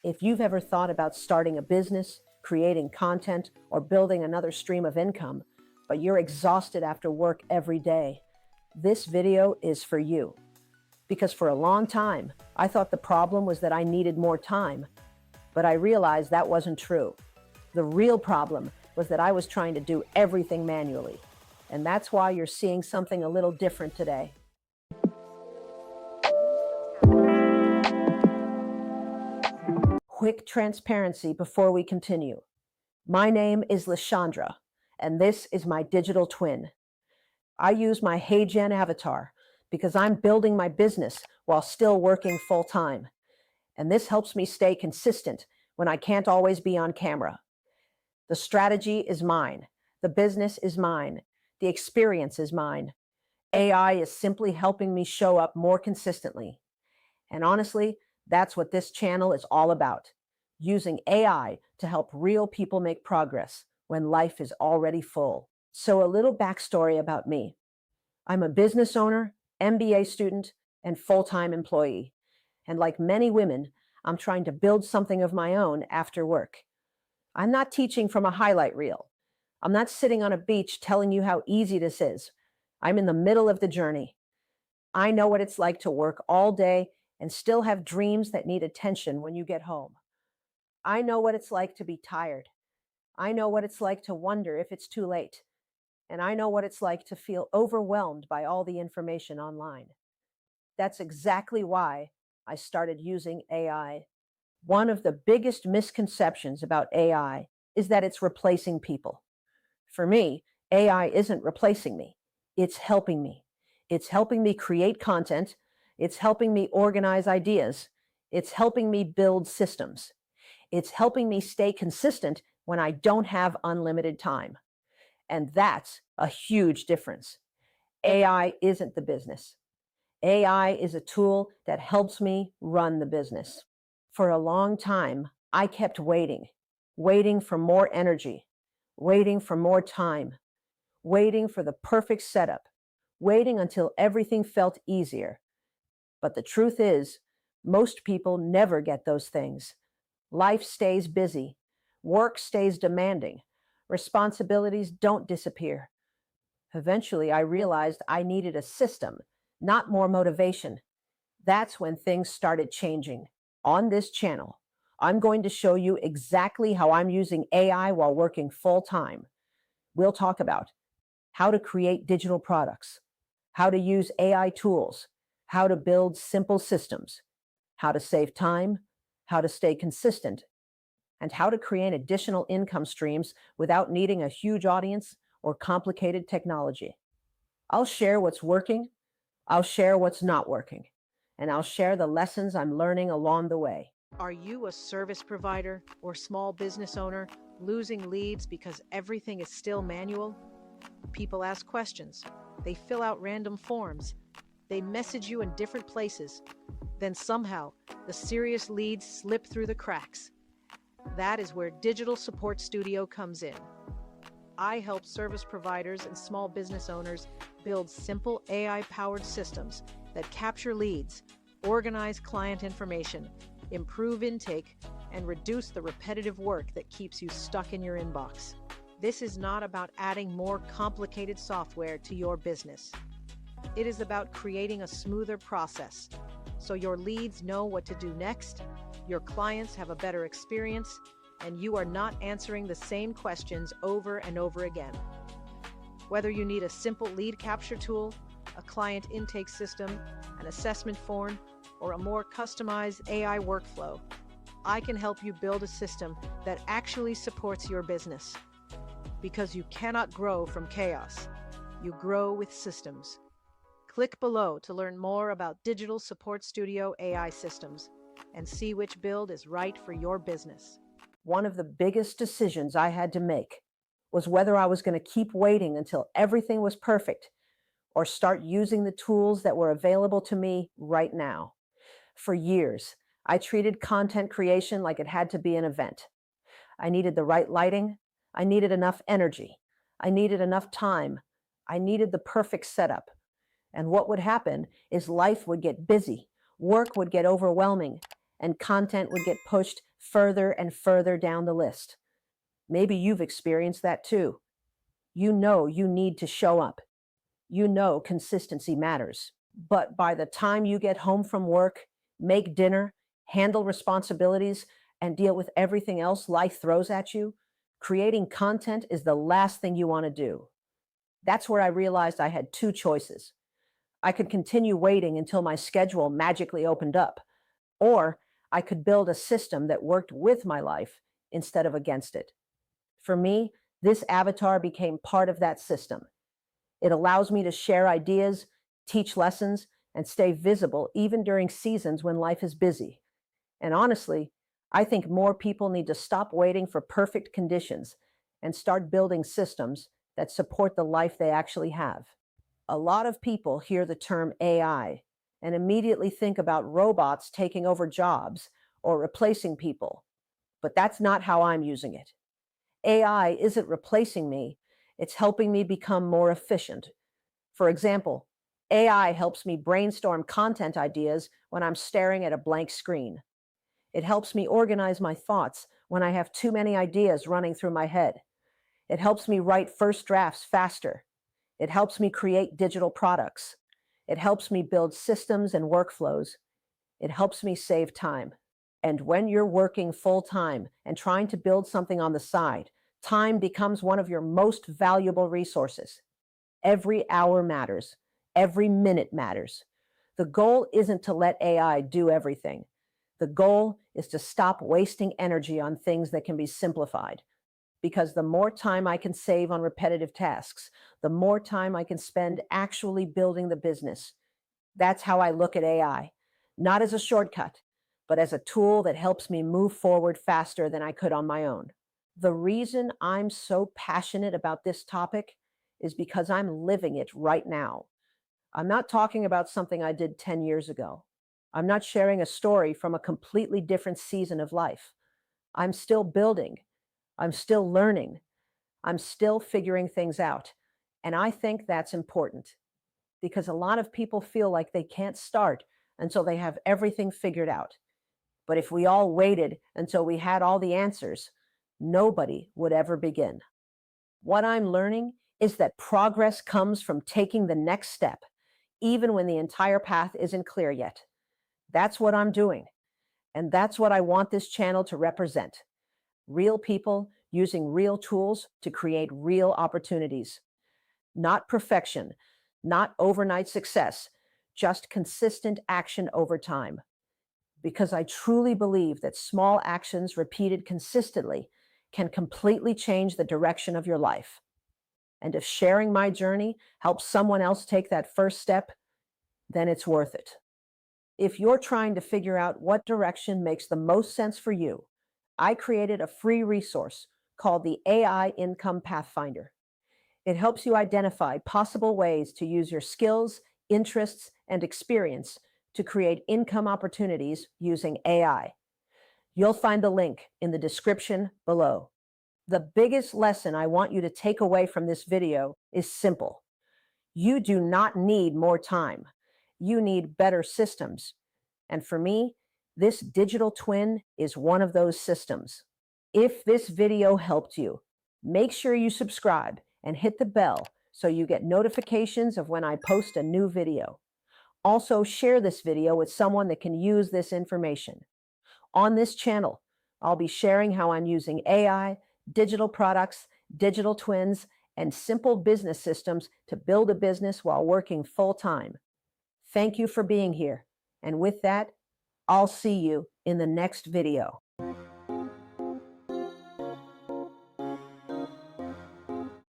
If you've ever thought about starting a business, creating content, or building another stream of income, but you're exhausted after work every day, this video is for you. Because for a long time, I thought the problem was that I needed more time, but I realized that wasn't true. The real problem was that I was trying to do everything manually. And that's why you're seeing something a little different today. Quick transparency before we continue. My name is Lashandra, and this is my digital twin. I use my HeyGen avatar because I'm building my business while still working full-time. And this helps me stay consistent when I can't always be on camera. The strategy is mine. The business is mine. The experience is mine. AI is simply helping me show up more consistently. And honestly, that's what this channel is all about. Using AI to help real people make progress when life is already full. So a little backstory about me. I'm a business owner, MBA student, and full-time employee. And like many women, I'm trying to build something of my own after work. I'm not teaching from a highlight reel. I'm not sitting on a beach telling you how easy this is. I'm in the middle of the journey. I know what it's like to work all day and still have dreams that need attention when you get home. I know what it's like to be tired. I know what it's like to wonder if it's too late. And I know what it's like to feel overwhelmed by all the information online. That's exactly why I started using AI. One of the biggest misconceptions about AI is that it's replacing people. For me, AI isn't replacing me. It's helping me. It's helping me create content. It's helping me organize ideas. It's helping me build systems. It's helping me stay consistent when I don't have unlimited time. And that's a huge difference. AI isn't the business. AI is a tool that helps me run the business. For a long time, I kept waiting for more energy, waiting for more time, waiting for the perfect setup, waiting until everything felt easier. But the truth is, most people never get those things. Life stays busy. Work stays demanding. Responsibilities don't disappear. Eventually, I realized I needed a system, not more motivation. That's when things started changing. On this channel, I'm going to show you exactly how I'm using AI while working full-time. We'll talk about how to create digital products, how to use AI tools, how to build simple systems, how to save time, how to stay consistent, and how to create additional income streams without needing a huge audience or complicated technology. I'll share what's working, I'll share what's not working, and I'll share the lessons I'm learning along the way. Are you a service provider or small business owner losing leads because everything is still manual? People ask questions, they fill out random forms, they message you in different places. Then somehow, the serious leads slip through the cracks. That is where Digital Support Studio comes in. I help service providers and small business owners build simple AI-powered systems that capture leads, organize client information, improve intake, and reduce the repetitive work that keeps you stuck in your inbox. This is not about adding more complicated software to your business. It is about creating a smoother process so your leads know what to do next, your clients have a better experience, and you are not answering the same questions over and over again. Whether you need a simple lead capture tool, a client intake system, an assessment form, or a more customized AI workflow, I can help you build a system that actually supports your business. Because you cannot grow from chaos. You grow with systems. Click below to learn more about Digital Support Studio AI systems and see which build is right for your business. One of the biggest decisions I had to make was whether I was going to keep waiting until everything was perfect or start using the tools that were available to me right now. For years, I treated content creation like it had to be an event. I needed the right lighting. I needed enough energy. I needed enough time. I needed the perfect setup. And what would happen is life would get busy, work would get overwhelming, and content would get pushed further and further down the list. Maybe you've experienced that too. You know you need to show up. You know consistency matters. But by the time you get home from work, make dinner, handle responsibilities, and deal with everything else life throws at you, creating content is the last thing you want to do. That's where I realized I had two choices. I could continue waiting until my schedule magically opened up, or I could build a system that worked with my life instead of against it. For me, this avatar became part of that system. It allows me to share ideas, teach lessons, and stay visible even during seasons when life is busy. And honestly, I think more people need to stop waiting for perfect conditions and start building systems that support the life they actually have. A lot of people hear the term AI and immediately think about robots taking over jobs or replacing people, but that's not how I'm using it. AI isn't replacing me, it's helping me become more efficient. For example, AI helps me brainstorm content ideas when I'm staring at a blank screen. It helps me organize my thoughts when I have too many ideas running through my head. It helps me write first drafts faster. It helps me create digital products. It helps me build systems and workflows. It helps me save time. And when you're working full time and trying to build something on the side, time becomes one of your most valuable resources. Every hour matters. Every minute matters. The goal isn't to let AI do everything. The goal is to stop wasting energy on things that can be simplified. Because the more time I can save on repetitive tasks, the more time I can spend actually building the business. That's how I look at AI, not as a shortcut, but as a tool that helps me move forward faster than I could on my own. The reason I'm so passionate about this topic is because I'm living it right now. I'm not talking about something I did 10 years ago. I'm not sharing a story from a completely different season of life. I'm still building. I'm still learning. I'm still figuring things out. And I think that's important because a lot of people feel like they can't start until they have everything figured out. But if we all waited until we had all the answers, nobody would ever begin. What I'm learning is that progress comes from taking the next step, even when the entire path isn't clear yet. That's what I'm doing. And that's what I want this channel to represent. Real people using real tools to create real opportunities. Not perfection, not overnight success, just consistent action over time. Because I truly believe that small actions repeated consistently can completely change the direction of your life. And if sharing my journey helps someone else take that first step, then it's worth it. If you're trying to figure out what direction makes the most sense for you, I created a free resource called the AI Income Pathfinder. It helps you identify possible ways to use your skills, interests, and experience to create income opportunities using AI. You'll find the link in the description below. The biggest lesson I want you to take away from this video is simple. You do not need more time. You need better systems. And for me, this digital twin is one of those systems. If this video helped you, make sure you subscribe and hit the bell so you get notifications of when I post a new video. Also, share this video with someone that can use this information. On this channel, I'll be sharing how I'm using AI, digital products, digital twins, and simple business systems to build a business while working full-time. Thank you for being here. And with that, I'll see you in the next video.